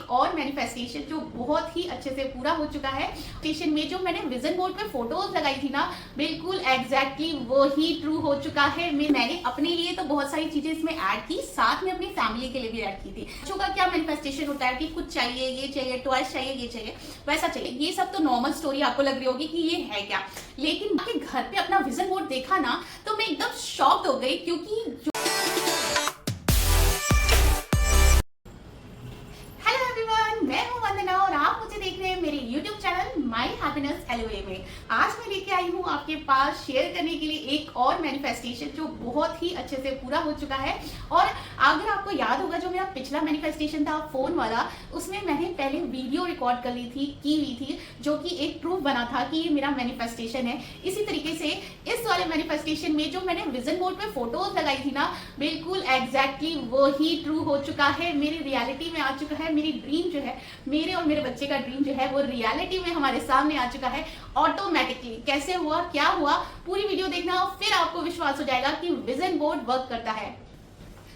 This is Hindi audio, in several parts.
एक और मैनिफेस्टेशन जो बहुत ही अच्छे से पूरा हो चुका है। स्टेशन में जो मैंने विजन बोर्ड पे फोटोज लगाई थी ना, बिल्कुल एग्जैक्टली वो ही ट्रू हो चुका है। मैंने अपने लिए तो बहुत सारी चीजें इसमें ऐड की, साथ में अपनी फैमिली के लिए भी ऐड की थी। बच्चों का क्या मैनिफेस्टेशन होता है कि कुछ चाहिए, ये चाहिए, टॉयज चाहिए, ये चाहिए, वैसा चाहिए, ये सब तो नॉर्मल स्टोरी आपको लग रही होगी कि ये है क्या। लेकिन आपके घर पे अपना विजन बोर्ड देखा ना तो मैं एकदम शॉक्ड हो गई, क्योंकि मैं हूं वंदना और आप मुझे देख रहे हैं मेरे YouTube channel my happiness LOA में। आज मैं लेके आई हूं आपके पास शेयर करने के लिए एक और मैनिफेस्टेशन जो बहुत ही अच्छे से पूरा हो चुका है। और अगर आपको याद होगा जो मेरा पिछला मैनिफेस्टेशन था फोन वाला, उसमें मैंने पहले वीडियो रिकॉर्ड कर ली थी, की हुई थी, जो कि एक प्रूफ बना था कि ये मेरा मैनिफेस्टेशन है। इसी तरीके से इस वाले मैनिफेस्टेशन में जो मैंने विजन बोर्ड पे फोटोज लगाई थी ना, बिल्कुल एग्जैक्टली वो ही ट्रू हो चुका है, मेरी रियलिटी में आ चुका है। मेरी ड्रीम जो है, मेरे और मेरे बच्चे का ड्रीम जो है वो रियलिटी में हमारे सामने आ चुका है ऑटोमेटिकली। कैसे हुआ, क्या हुआ, पूरी वीडियो देखना और फिर आपको विश्वास हो जाएगा कि विजन बोर्ड वर्क करता है।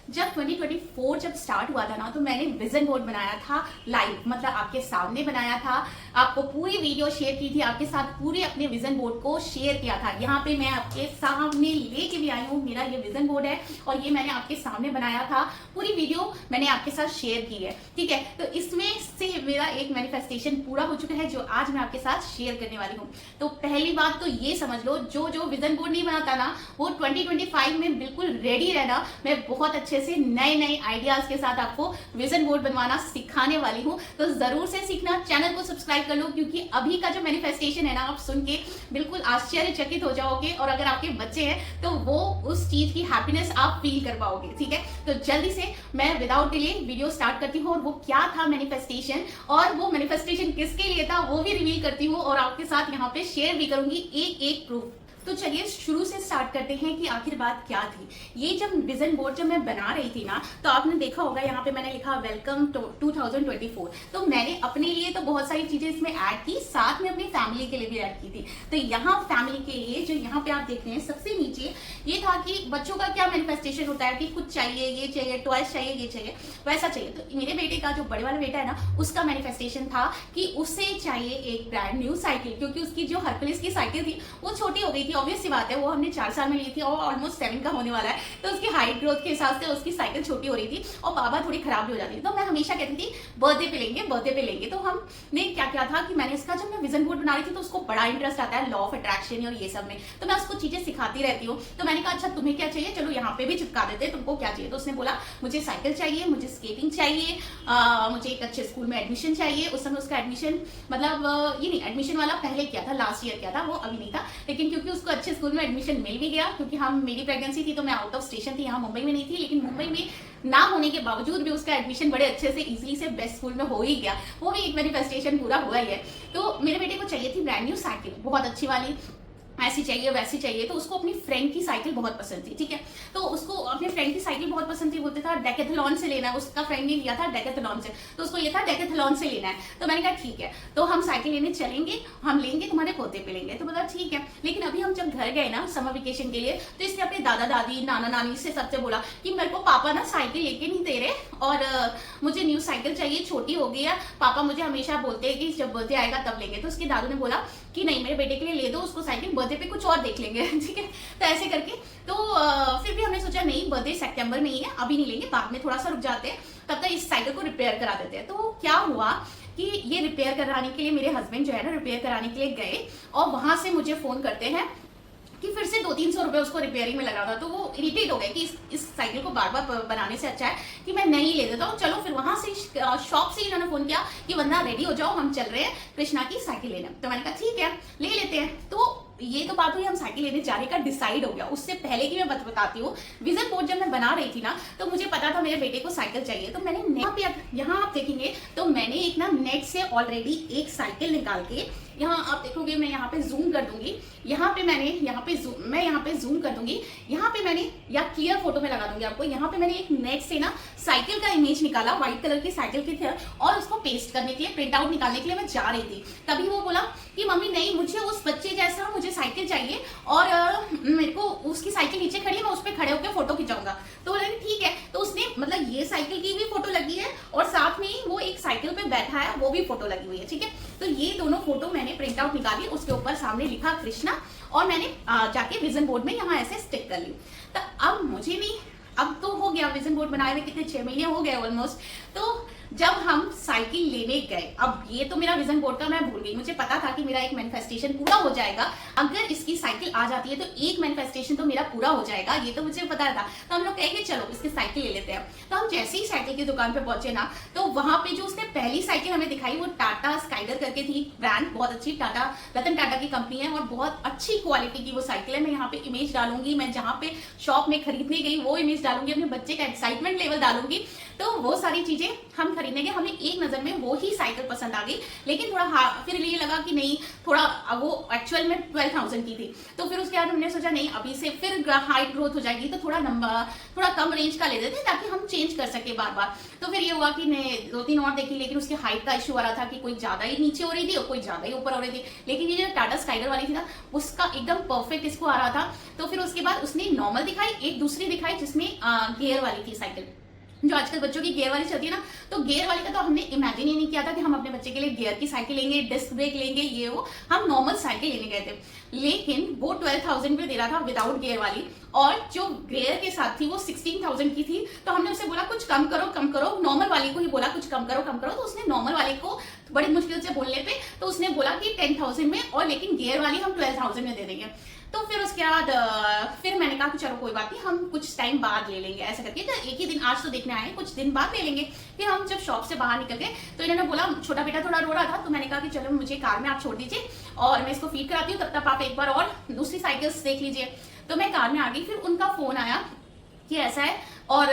जब 2024 जब स्टार्ट हुआ था ना, तो मैंने विजन बोर्ड बनाया था लाइव, मतलब आपके सामने बनाया था, आपको पूरी वीडियो शेयर की थी, आपके साथ पूरे अपने विजन बोर्ड को शेयर किया था। यहाँ पे मैं आपके सामने लेके भी आई हूँ, मेरा ये विजन बोर्ड है और ये मैंने आपके सामने बनाया था, पूरी वीडियो मैंने आपके साथ शेयर की है, ठीक है। तो इसमें से मेरा एक मैनिफेस्टेशन पूरा हो चुका है जो आज मैं आपके साथ शेयर करने वाली हूँ। तो पहली बात तो ये समझ लो, जो जो विजन बोर्ड नहीं बनाता ना, वो 2025 में बिल्कुल रेडी रहना। मैं बहुत अच्छे से नए नए आइडियाज के साथ आपको विजन बोर्ड बनवाना सिखाने वाली हूँ। तो जरूर से सीखना, चैनल को सब्सक्राइब कर लो, क्योंकि अभी का जो मैनिफेस्टेशन है ना, आप सुन के बिल्कुल आश्चर्यचकित हो जाओगे और अगर आपके बच्चे हैं तो वो उस चीज की हैप्पीनेस आप फील कर पाओगे, ठीक है। तो जल्दी से मैं विदाउट डिले वीडियो स्टार्ट करती हूँ और वो क्या था मैनिफेस्टेशन और वो मैनिफेस्टेशन किसके लिए था वो भी रिवील करती हूँ और आपके साथ यहाँ पे शेयर भी करूंगी एक एक प्रूफ। तो चलिए शुरू से स्टार्ट करते हैं कि आखिर बात क्या थी। ये जब विजन बोर्ड जब मैं बना रही थी ना, तो आपने देखा होगा यहाँ पे मैंने लिखा वेलकम 2024। तो मैंने अपने लिए तो बहुत सारी चीजें इसमें ऐड की, साथ में अपनी फैमिली के लिए भी ऐड की थी। तो यहाँ फैमिली के लिए जो यहाँ पे आप देखते हैं सबसे नीचे, ये था कि बच्चों का क्या मैनिफेस्टेशन होता है कि कुछ चाहिए, ये चाहिए, टॉयज चाहिए, ये चाहिए, वैसा चाहिए। तो मेरे बेटे का जो बड़े वाला बेटा है ना, उसका मैनिफेस्टेशन था कि उसे चाहिए एक ब्रांड न्यू साइकिल, क्योंकि उसकी जो हरकुलिस की साइकिल थी वो छोटी हो गई थी। ऑब्वियस सी बात है, वो हमने 4 साल में ली थी और ऑलमोस्ट 7 का होने वाला है, तो उसकी हाइट ग्रोथ के हिसाब से उसकी साइकिल छोटी हो रही थी और बाबा थोड़ी खराब भी हो जाती थी। तो मैं हमेशा कहती थी बर्थडे पे लेंगे, बर्थडे पे लेंगे। तो हमने क्या किया था कि मैंने इसका, जब मैं विजन बोर्ड बना रही थी तो उसको बड़ा इंटरेस्ट आता है लॉ ऑफ अट्रैक्शन और ये सब में, तो मैं उसको चीजें सिखाती रहती हूँ। तो मैंने कहा अच्छा तुम्हें क्या चाहिए, चलो यहाँ पे भी चिपका देते हैं, तुमको क्या चाहिए। तो उसने बोला मुझे साइकिल चाहिए, मुझे स्केटिंग चाहिए, मुझे एक अच्छे स्कूल में एडमिशन चाहिए। उस समय उसका एडमिशन, मतलब ये नहीं, एडमिशन वाला पहले किया था, लास्ट ईयर किया था, वो अभी नहीं था। लेकिन क्योंकि उसको अच्छे स्कूल में एडमिशन मिल भी गया, क्योंकि मेरी प्रेगनेंसी थी तो मैं आउट ऑफ स्टेशन थी, यहाँ मुंबई में नहीं थी, लेकिन मुंबई में ना होने के बावजूद भी उसका एडमिशन बड़े अच्छे से इजीली से बेस्ट स्कूल में हो ही गया। वो भी एक मैनिफेस्टेशन पूरा हुआ ही है। तो मेरे बेटे को चाहिए थी ब्रांड न्यू साइकिल, बहुत अच्छी वाली, ऐसी चाहिए वैसी चाहिए। तो उसको अपनी फ्रेंड की साइकिल बहुत पसंद थी, ठीक है। तो उसको अपने फ्रेंड की साइकिल बहुत पसंद थी, बोलते था डेकेथलॉन से लेना है, उसका फ्रेंड ने लिया था डेकेथलॉन से, तो उसको ये था डेकेथलॉन से लेना है। तो मैंने कहा ठीक है, तो हम साइकिल लेने चलेंगे, हम लेंगे, तुम्हारे पोते पे लेंगे। तो बोला ठीक है। लेकिन अभी हम जब घर गए ना समर वेकेशन के लिए, तो इसने अपने दादा दादी, नाना नानी से सबसे बोला कि मेरे को पापा ना साइकिल लेके नहीं दे रहे और मुझे न्यू साइकिल चाहिए, छोटी हो गई है, पापा मुझे हमेशा बोलते हैं कि जब बर्थडे आएगा तब लेंगे। तो उसके दादू ने बोला कि नहीं, मेरे बेटे के लिए ले दो उसको साइकिल, बर्थडे पे कुछ और देख लेंगे, ठीक है। तो ऐसे करके तो फिर भी हमने सोचा नहीं, बर्थडे सितंबर में ही है, अभी नहीं लेंगे, बाद में थोड़ा सा रुक जाते हैं, तब तक इस साइकिल को रिपेयर करा देते हैं। तो क्या हुआ कि ये रिपेयर कराने के लिए मेरे हस्बैंड जो है ना, रिपेयर कराने के लिए गए और वहां से मुझे फोन करते हैं कि फिर से 200-300 रुपए उसको रिपेयरिंग में लगा था। तो वो इरिटेट हो गए कि इस साइकिल को बार बार बनाने से अच्छा है कि मैं नहीं ले देता हूँ। चलो फिर वहां से शॉप से इन्होंने फोन किया कि वंदना रेडी हो जाओ, हम चल रहे हैं कृष्णा की साइकिल लेने। तो मैंने कहा ठीक है, ले लेते हैं। तो ये तो बात हुई, हम साइकिल लेने जाने का डिसाइड हो गया। उससे पहले की मैं बताती हूँ, विजन बोर्ड जब मैं बना रही थी ना, तो मुझे पता था मेरे बेटे को साइकिल चाहिए। तो मैंने यहाँ आप देखेंगे तो मैंने एक ना नेट से ऑलरेडी एक साइकिल निकाल के यहाँ आप देखोगे, मैं यहाँ पे जूम कर दूंगी, यहाँ पे मैंने यहाँ पे जूम कर दूंगी, यहाँ पे मैंने या क्लियर फोटो में लगा दूंगी आपको, यहाँ पे मैंने एक नेट से ना साइकिल का इमेज निकाला, व्हाइट कलर की साइकिल की थी, और उसको पेस्ट करने के लिए, प्रिंट आउट निकालने के लिए मैं जा रही थी। तभी वो बोला कि मम्मी नहीं, मुझे उस बच्चे जैसा मुझे साइकिल चाहिए, और मेरे को उसकी साइकिल नीचे खड़ी है, मैं उस पर खड़े होकर फोटो खिंचाऊंगा। तो बोला ठीक है, तो उसने मतलब ये साइकिल की भी फोटो लगी है और साथ में ही वो एक साइकिल पे बैठा है, वो भी फोटो लगी हुई है, ठीक है। तो ये दोनों फोटो मैंने प्रिंट आउट निकाली, उसके ऊपर सामने लिखा कृष्णा, और मैंने जाके विजन बोर्ड में यहाँ ऐसे स्टिक कर ली। तो अब मुझे भी, अब तो हो गया विजन बोर्ड बनाए हुए कितने 6 महीने हो गए ऑलमोस्ट। तो जब हम साइकिल लेने गए, अब ये तो मेरा विजन बोर्ड का मैं भूल गई, मुझे पता था कि मेरा एक मैनिफेस्टेशन पूरा हो जाएगा अगर इसकी साइकिल आ जाती है, तो एक मैनिफेस्टेशन तो मेरा पूरा हो जाएगा, ये तो मुझे पता था। तो हम लोग कहेंगे चलो इसकी साइकिल ले लेते हैं। तो हम जैसे ही साइकिल की दुकान पे पहुंचे ना, तो वहां पे जो उसने पहली साइकिल हमें दिखाई वो टाटा स्काइडर करके थी, ब्रांड बहुत अच्छी, टाटा रतन टाटा की कंपनी है और बहुत अच्छी क्वालिटी की वो साइकिल है। मैं यहाँ पे इमेज डालूंगी, मैं जहाँ पे शॉप में खरीदने गई वो इमेज डालूंगी, अपने बच्चे का एक्साइटमेंट लेवल डालूंगी। तो वो सारी चीजें हम खरीदने गए, हमें एक नजर में वो ही साइकिल पसंद आ गई, लेकिन थोड़ा फिर ये लगा कि नहीं, थोड़ा वो एक्चुअल में 12,000 की थी। तो फिर उसके बाद हमने सोचा नहीं, अभी से फिर हाइट ग्रोथ हो जाएगी तो थोड़ा कम रेंज का ले देते हैं ताकि हम चेंज कर सके बार बार। तो फिर ये हुआ कि मैं 2-3 और देखी, लेकिन उसकी हाइट का इशू आ रहा था कि कोई ज्यादा ही नीचे हो रही थी और कोई ज्यादा ही ऊपर हो रही थी। लेकिन ये जो टाटा स्काइडर वाली थी ना, उसका एकदम परफेक्ट इसको आ रहा था। तो फिर उसके बाद उसने नॉर्मल दिखाई, एक दूसरी दिखाई जिसमें गियर वाली थी साइकिल, जो आजकल बच्चों की गियर वाली चलती है ना। तो गियर वाली का तो हमने इमेजिन ही नहीं किया था कि हम अपने बच्चे के लिए गियर की साइकिल लेंगे, डिस्क ब्रेक लेंगे, ये वो। हम नॉर्मल साइकिल लेने गए थे, लेकिन वो 12,000 में दे रहा था विदाउट गियर वाली, और जो गियर के साथ थी वो 16,000 की थी। तो हमने उससे बोला कुछ कम करो, नॉर्मल वाली को ही बोला कुछ कम करो। तो उसने नॉर्मल वाले को बड़ी मुश्किल से बोलने पे तो उसने बोला कि 10,000 में, और लेकिन गियर वाली हम 12,000 में दे देंगे। तो फिर उसके बाद फिर मैंने कहा कि चलो कोई बात नहीं, हम कुछ टाइम बाद ले लेंगे ऐसा करके। तो एक ही दिन, आज तो देखने आए, कुछ दिन बाद ले लेंगे। फिर हम जब शॉप से बाहर निकल गए तो इन्होंने बोला, छोटा बेटा थोड़ा रो रहा था, तो मैंने कहा कि चलो मुझे कार में आप छोड़ दीजिए और मैं इसको फीड कराती हूँ, तब तक आप एक बार और दूसरी साइकिल्स देख लीजिए। तो मैं कार में आ गई। फिर उनका फोन आया कि ऐसा है, और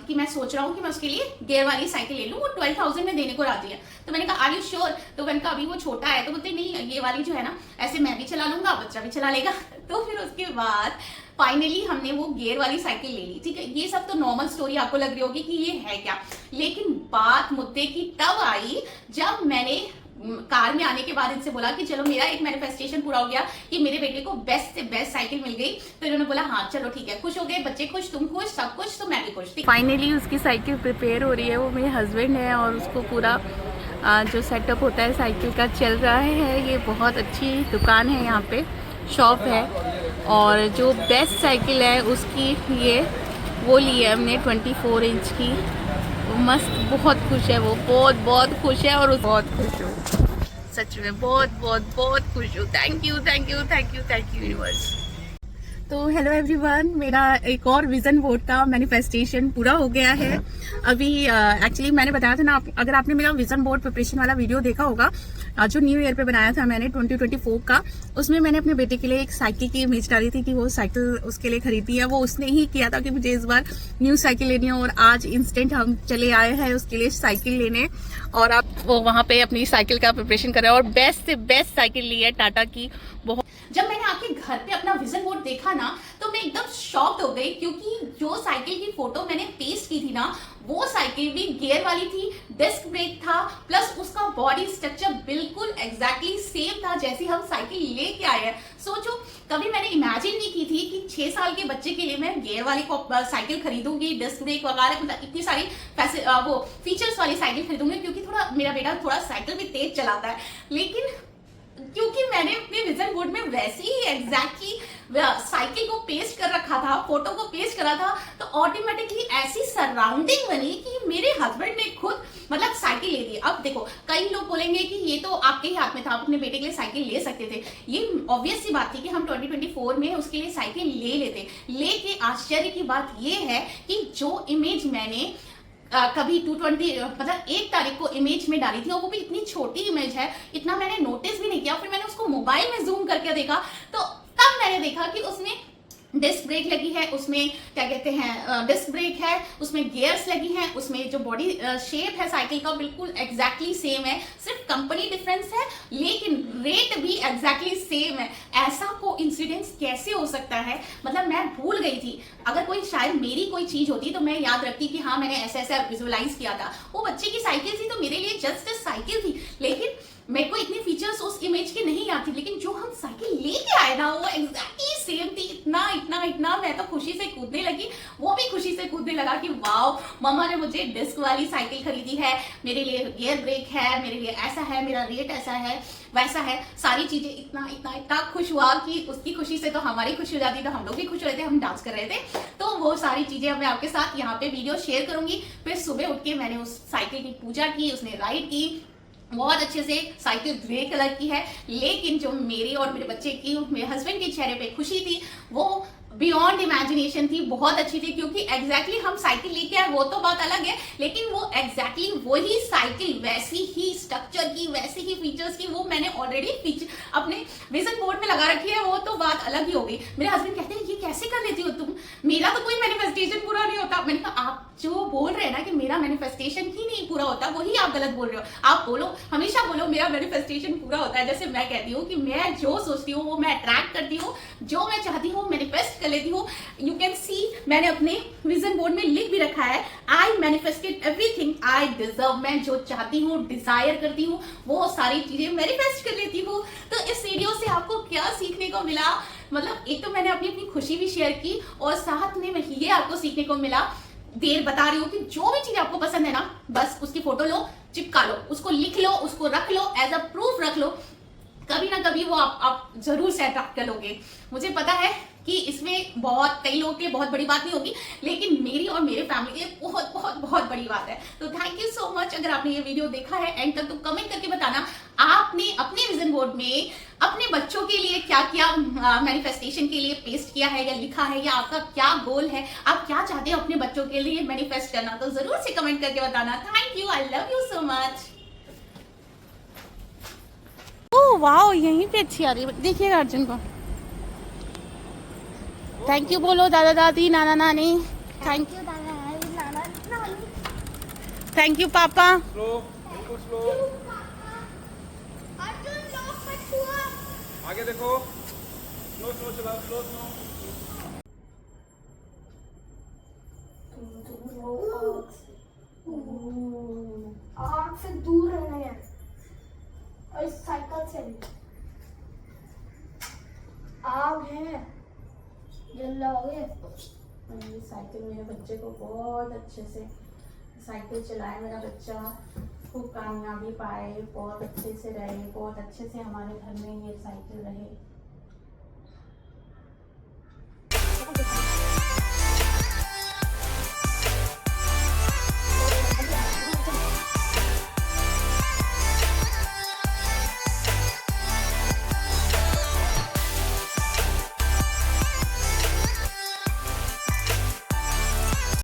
कि मैं सोच रहा हूँ कि मैं उसके लिए गियर वाली साइकिल ले लूँ, वो 12,000 में देने को राजी है। तो मैंने कहा आर यू श्योर? तो मैंने कहा अभी वो छोटा है। तो बोलते नहीं, ये वाली जो है ना, ऐसे मैं भी चला लूंगा, बच्चा भी चला लेगा। तो फिर उसके बाद फाइनली हमने वो गियर वाली साइकिल ले ली, ठीक है। ये सब तो नॉर्मल स्टोरी आपको लग रही होगी कि ये है क्या, लेकिन बात मुद्दे की तब आई जब मैंने कार में आने के बाद इनसे बोला कि चलो मेरा एक मैनिफेस्टेशन पूरा हो गया कि मेरे बेटे को बेस्ट से बेस्ट साइकिल मिल गई। तो इन्होंने बोला हाँ चलो ठीक है, खुश हो गए, बच्चे खुश, तुम खुश, सब कुछ, तो मैं भी खुश थी। फाइनली उसकी साइकिल प्रिपेयर हो रही है, वो मेरे हस्बैंड है और उसको पूरा जो सेटअप होता है साइकिल का चल रहा है। ये बहुत अच्छी दुकान है, यहाँ पे शॉप है, और जो बेस्ट साइकिल है उसकी ये वो ली है हमने 24 इंच की। मस्त, बहुत खुश है वो, बहुत खुश है, और बहुत खुश हूँ सच में, बहुत खुश हूँ। Thank you universe. तो हेलो एवरीवन, मेरा एक और विजन बोर्ड का मैनिफेस्टेशन पूरा हो गया है। अभी एक्चुअली मैंने बताया था ना, अगर आपने मेरा विजन बोर्ड प्रिपरेशन वाला वीडियो देखा होगा जो न्यू ईयर पे बनाया था मैंने 2024 का, उसमें मैंने अपने बेटे के लिए एक साइकिल की इमेज डाली थी कि वो साइकिल उसके लिए खरीदी है। वो उसने ही किया था कि मुझे इस बार न्यू साइकिल लेनी है, और आज इंस्टेंट हम चले आए हैं उसके लिए साइकिल लेने, और आप वो वहाँ पे अपनी साइकिल का प्रिपरेशन कर रहे हैं, और बेस्ट से बेस्ट साइकिल ली है टाटा की। बहुत जब मैंने आके घर पे अपना विजन बोर्ड देखा ना, तो मैं एकदम शॉक्ड हो गई, क्योंकि जो साइकिल की फोटो मैंने पेस्ट की थी ना, वो साइकिल भी गियर वाली थी, डिस्क ब्रेक था, प्लस उसका बॉडी स्ट्रक्चर बिल्कुल एग्जैक्टली सेम था जैसी हम साइकिल लेके आए हैं। सोचो, कभी मैंने इमेजिन नहीं की थी कि 6 साल के बच्चे के लिए मैं गियर वाली साइकिल खरीदूंगी, डिस्क ब्रेक वगैरह, मतलब इतनी सारी वो फीचर्स वाली साइकिल खरीदूंगी, क्योंकि थोड़ा मेरा बेटा थोड़ा साइकिल भी तेज चलाता है। लेकिन क्योंकि मैंने अपने विजन बोर्ड में वैसे ही एग्जैक्टली साइकिल को पेस्ट कर रखा था, फोटो को पेस्ट करा था, तो ऑटोमेटिकली ऐसी सराउंडिंग बनी कि मेरे हस्बैंड ने खुद मतलब साइकिल ले ली। अब देखो, कई लोग बोलेंगे कि ये तो आपके ही हाथ में था, आप अपने बेटे के लिए साइकिल ले सकते थे। ये ऑब्वियस सी बात थी कि हम 2024 में उसके लिए साइकिल ले लेते। लेकिन आश्चर्य की बात ये है कि जो इमेज मैंने कभी 220 मतलब 1 तारीख को इमेज में डाली थी, और वो भी इतनी छोटी इमेज है, इतना मैंने नोटिस भी नहीं किया। फिर मैंने उसको मोबाइल में जूम करके देखा, तो तब मैंने देखा कि उसमें डिस्क ब्रेक लगी है, उसमें क्या कहते हैं डिस्क ब्रेक है, उसमें गियर्स लगी हैं, उसमें जो बॉडी शेप है साइकिल का बिल्कुल एग्जैक्टली सेम है, सिर्फ कंपनी डिफरेंस है लेकिन रेट भी एग्जैक्टली सेम है। ऐसा कोइंसिडेंस कैसे हो सकता है? मतलब मैं भूल गई थी, अगर कोई शायद मेरी कोई चीज होती तो मैं याद रखती कि हाँ मैंने ऐसा ऐसा विजुअलाइज किया था। वो बच्चे की साइकिल थी तो मेरे लिए जस्ट साइकिल थी, लेकिन मेरे को इतने फीचर्स उस इमेज के नहीं आती, लेकिन जो हम साइकिल लेके आए ना वो एग्जैक्टली सेम थी। इतना इतना इतना मैं तो खुशी से कूदने लगी, वो भी खुशी से कूदने लगा कि वाओ मम्मा ने मुझे डिस्क वाली साइकिल खरीदी है, मेरे लिए गियर ब्रेक है, मेरे लिए ऐसा है, मेरा रेट ऐसा है वैसा है, सारी चीजें। इतना इतना इतना खुश हुआ कि उसकी खुशी से तो हमारी खुशी हो जाती, तो हम लोग भी खुश हो रहे थे, हम डांस कर रहे थे। तो वो सारी चीजें मैं आपके साथ यहाँ पे वीडियो शेयर करूंगी। फिर सुबह उठ के मैंने उस साइकिल की पूजा की, उसने राइड की बहुत अच्छे से। साइकिल ग्रे कलर की है, लेकिन जो मेरी और मेरे बच्चे की, मेरे हस्बैंड के चेहरे पे खुशी थी वो बियॉन्ड इमेजिनेशन थी, बहुत अच्छी थी। क्योंकि एग्जैक्टली हम साइकिल लेके आए वो तो बात अलग है, लेकिन वो एग्जैक्टली वही साइकिल वैसी ही स्ट्रक्चर की, वैसी ही फीचर्स की, वो मैंने ऑलरेडी अपने विजन बोर्ड में लगा रखी है, वो तो बात अलग ही हो गई। मेरे हस्बैंड कहते हैं ये कैसे कर लेती हो तुम, मेरा तो कोई मैनिफेस्टेशन पूरा नहीं होता। मैंने कहा आप जो बोल रहे हैं ना कि मेरा मैनिफेस्टेशन ही नहीं पूरा होता, वही आप गलत बोल रहे हो। आप बोलो, हमेशा बोलो मेरा मैनिफेस्टेशन पूरा होता है। जैसे मैं कहती हूँ कि मैं जो सोचती हूँ वो मैं अट्रैक्ट करती हूँ, जो मैं चाहती हूँ मैनिफेस्ट कर लेती हूँ। यू कैन सी मैंने अपने विजन बोर्ड में लिख भी रखा है, आई मैनिफेस्टेड एवरीथिंग आई डिजर्व। मैं जो चाहती हूँ, डिजायर करती हूँ, वो सारी चीजें मैनिफेस्ट कर लेती हूँ। तो इस वीडियो से आपको क्या सीखने को मिला? मतलब एक तो मैंने अपनी खुशी भी शेयर की और साथ में ये आपको सीखने को मिला, देर बता रही हूँ कि जो भी चीज आपको पसंद है ना, बस उसकी फोटो लो, चिपका लो, उसको लिख लो, उसको रख लो, एज अ प्रूफ रख लो। कभी ना कभी वो आप जरूर से अट्रैक्ट कर लोगे। मुझे पता है कि इसमें बहुत कई लोगों के लिए बहुत बड़ी बात नहीं होगी, लेकिन मेरी और मेरे फैमिली के लिए बहुत बहुत बहुत बड़ी बात है। तो थैंक यू सो मच। अगर आपने ये वीडियो देखा है एंड तक तो कमेंट करके बताना आपने अपने विजन बोर्ड में अपने बच्चों के लिए क्या क्या मैनिफेस्टेशन के लिए पेस्ट किया है या लिखा है, या आपका क्या गोल है, आप क्या चाहते हो अपने बच्चों के लिए मैनिफेस्ट करना, तो जरूर से कमेंट करके बताना। Thank you, I love you so much. Oh wow, यहीं पे अच्छी आ रही है, देखिएगा अर्जुन को। थैंक यू बोलो दादा दादी नाना नानी। थैंक यू दादा दादी नाना नानी। थैंक यू पापा। स्लो, बिल्कुल स्लो। आगे देखो, स्लो स्लो चलाओ, स्लो स्लो। आग से दूर रहना है और इस साइकिल से भी आग है जल जाओगे। ये साइकिल मेरे बच्चे को बहुत अच्छे से साइकिल चलाए, मेरा बच्चा खूब कामयाबी पाए, बहुत अच्छे से रहे, बहुत अच्छे से हमारे घर में ये साइकिल रहे।